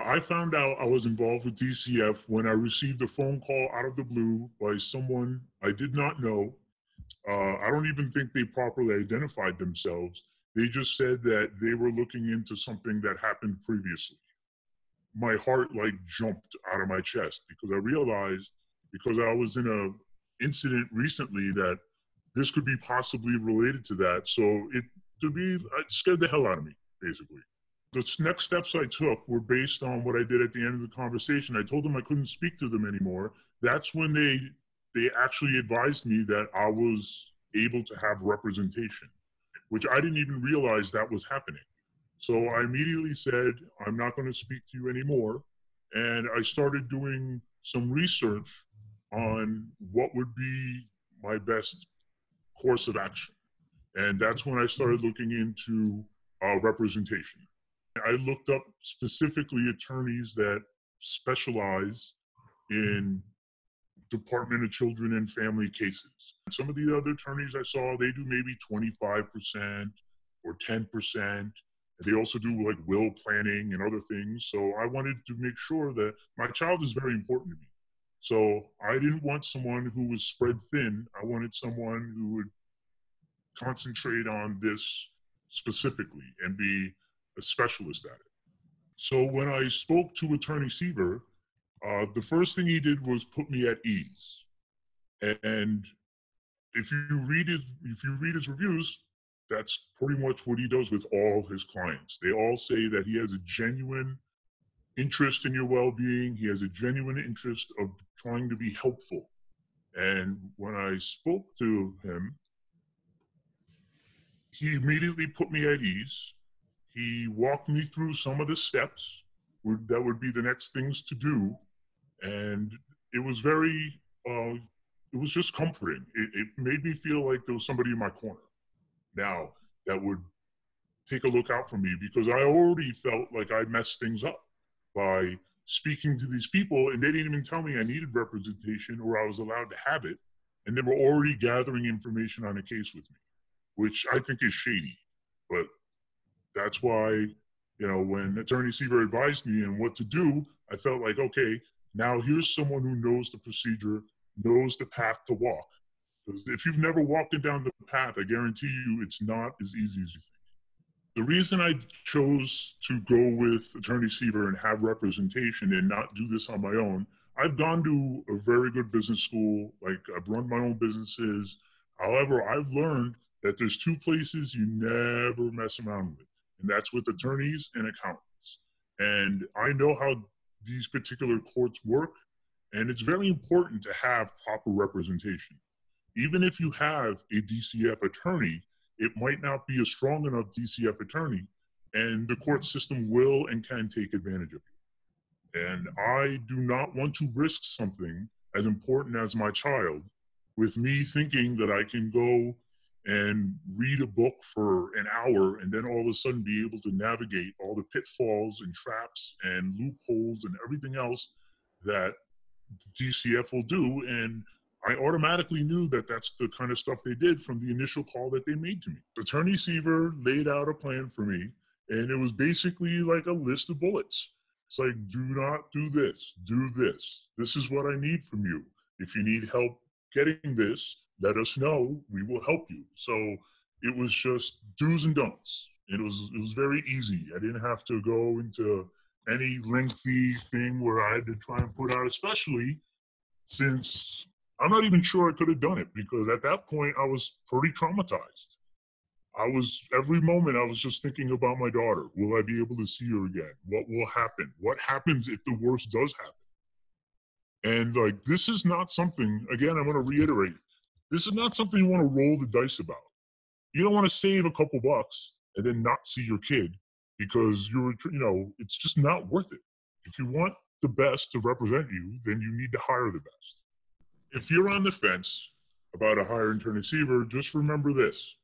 I found out I was involved with DCF when I received a phone call out of the blue by someone I did not know. I don't even think they properly identified themselves. They just said that they were looking into something that happened previously. My heart like jumped out of my chest because I realized, because I was in a incident recently, that this could be possibly related to that. So it scared the hell out of me, basically. The next steps I took were based on what I did at the end of the conversation. I told them I couldn't speak to them anymore. That's when they actually advised me that I was able to have representation, which I didn't even realize that was happening. So I immediately said, I'm not going to speak to you anymore. And I started doing some research on what would be my best course of action. And that's when I started looking into representation. I looked up specifically attorneys that specialize in Department of Children and Family cases. Some of the other attorneys I saw, they do maybe 25% or 10%. They also do like will planning and other things. So I wanted to make sure that my child is very important to me. So I didn't want someone who was spread thin. I wanted someone who would concentrate on this specifically and be a specialist at it. So when I spoke to Attorney Seaver, the first thing he did was put me at ease. And if you read his reviews, that's pretty much what he does with all his clients. They all say that he has a genuine interest in your well-being. He has a genuine interest of trying to be helpful. And when I spoke to him, he immediately put me at ease. He walked me through some of the steps that would be the next things to do. And it was very, it was just comforting. It made me feel like there was somebody in my corner now that would take a look out for me, because I already felt like I messed things up by speaking to these people, and they didn't even tell me I needed representation or I was allowed to have it. And they were already gathering information on a case with me, which I think is shady. But that's why, when Attorney Seaver advised me on what to do, I felt like, okay, now here's someone who knows the procedure, knows the path to walk. Because if you've never walked down the path, I guarantee you it's not as easy as you think. The reason I chose to go with Attorney Seaver and have representation and not do this on my own, I've gone to a very good business school, like I've run my own businesses. However, I've learned that there's two places you never mess around with, and that's with attorneys and accountants. And I know how these particular courts work, and it's very important to have proper representation. Even if you have a DCF attorney, it might not be a strong enough DCF attorney, and the court system will and can take advantage of you. And I do not want to risk something as important as my child with me thinking that I can go and read a book for an hour and then all of a sudden be able to navigate all the pitfalls and traps and loopholes and everything else that DCF will do. And I automatically knew that that's the kind of stuff they did from the initial call that they made to me. Attorney Seaver laid out a plan for me, and it was basically like a list of bullets. It's like, do not do this, do this. This is what I need from you. If you need help getting this, let us know, we will help you. So it was just do's and don'ts. It was very easy. I didn't have to go into any lengthy thing where I had to try and put out, especially since I'm not even sure I could have done it, because at that point I was pretty traumatized. Every moment I was just thinking about my daughter. Will I be able to see her again? What will happen? What happens if the worst does happen? And like, this is not something, again, I'm going to reiterate, this is not something you want to roll the dice about. You don't want to save a couple bucks and then not see your kid because it's just not worth it. If you want the best to represent you, then you need to hire the best. If you're on the fence about a hiring Attorney Seaver, just remember this.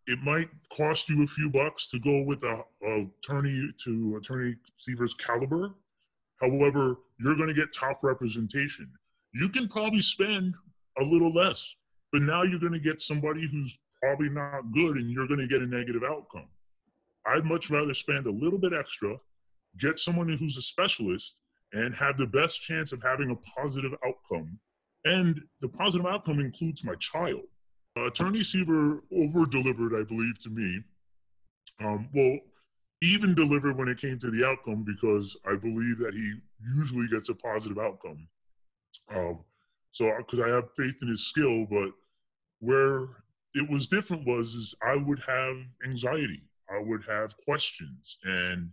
It might cost you a few bucks to go with an attorney to Attorney Seaver's caliber. However, you're going to get top representation. You can probably spend a little less, but now you're going to get somebody who's probably not good and you're going to get a negative outcome. I'd much rather spend a little bit extra get someone who's a specialist and have the best chance of having a positive outcome. And the positive outcome includes my child. Attorney Seaver over-delivered, I believe, to me. Well, even delivered when it came to the outcome, because I believe that he usually gets a positive outcome. So, because I have faith in his skill, but where it was different is I would have anxiety, I would have questions, and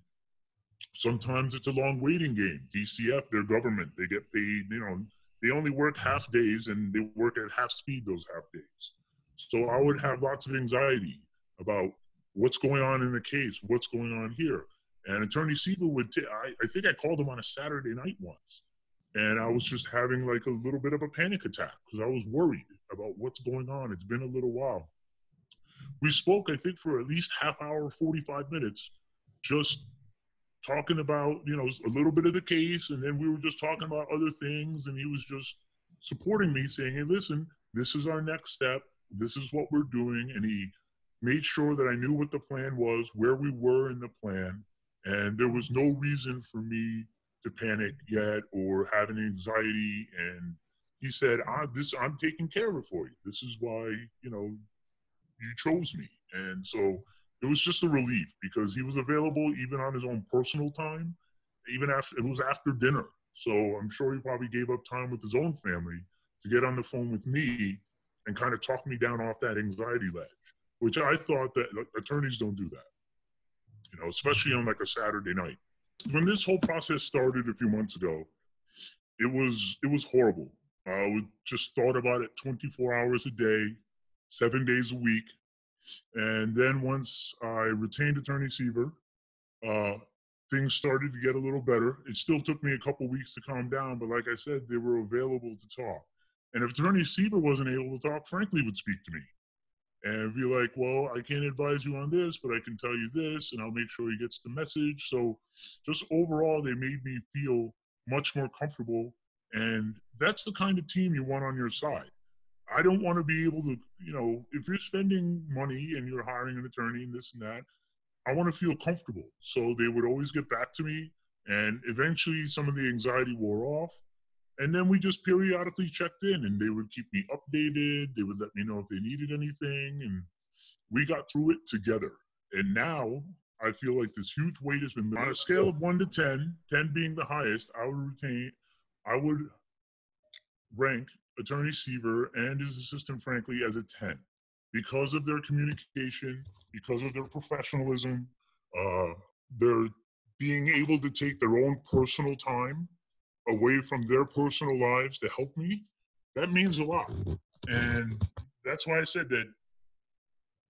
sometimes it's a long waiting game. DCF, they're government, they get paid, they only work half days and they work at half speed those half days. So I would have lots of anxiety about what's going on in the case, what's going on here. And Attorney Seaver I think I called him on a Saturday night once. And I was just having like a little bit of a panic attack because I was worried about what's going on. It's been a little while. We spoke, I think, for at least half hour, 45 minutes, just talking about, a little bit of the case. And then we were just talking about other things. And he was just supporting me, saying, hey, listen, this is our next step. This is what we're doing. And he made sure that I knew what the plan was, where we were in the plan. And there was no reason for me to panic yet or have any anxiety. And he said, I'm taking care of it for you. This is why, you chose me. And so it was just a relief because he was available even on his own personal time, even after it was after dinner. So I'm sure he probably gave up time with his own family to get on the phone with me and kind of talk me down off that anxiety ledge, which I thought that attorneys don't do that, especially on like a Saturday night. When this whole process started a few months ago, it was horrible. I just thought about it 24 hours a day, 7 days a week. And then once I retained Attorney Seaver, things started to get a little better. It still took me a couple weeks to calm down, but like I said, they were available to talk. And if Attorney Seaver wasn't able to talk, Franklin would speak to me and be like, well, I can't advise you on this, but I can tell you this, and I'll make sure he gets the message. So just overall, they made me feel much more comfortable. And that's the kind of team you want on your side. I don't want to be able to, if you're spending money and you're hiring an attorney and this and that, I want to feel comfortable. So they would always get back to me. And eventually some of the anxiety wore off. And then we just periodically checked in and they would keep me updated. They would let me know if they needed anything. And we got through it together. And now I feel like this huge weight has been on a scale of 1 to 10, 10 being the highest. I would rank Attorney Seaver and his assistant, frankly, as a 10 because of their communication, because of their professionalism, their being able to take their own personal time away from their personal lives to help me. That means a lot. And that's why I said that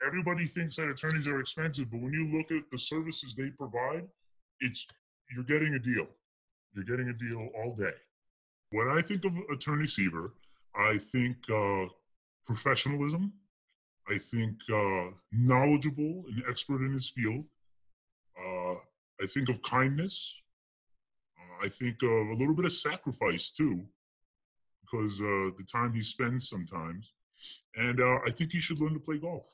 everybody thinks that attorneys are expensive, but when you look at the services they provide, you're getting a deal. You're getting a deal all day. When I think of Attorney Seaver, I think professionalism. I think knowledgeable and expert in his field. I think of kindness. I think of a little bit of sacrifice too, because the time he spends sometimes. And I think he should learn to play golf.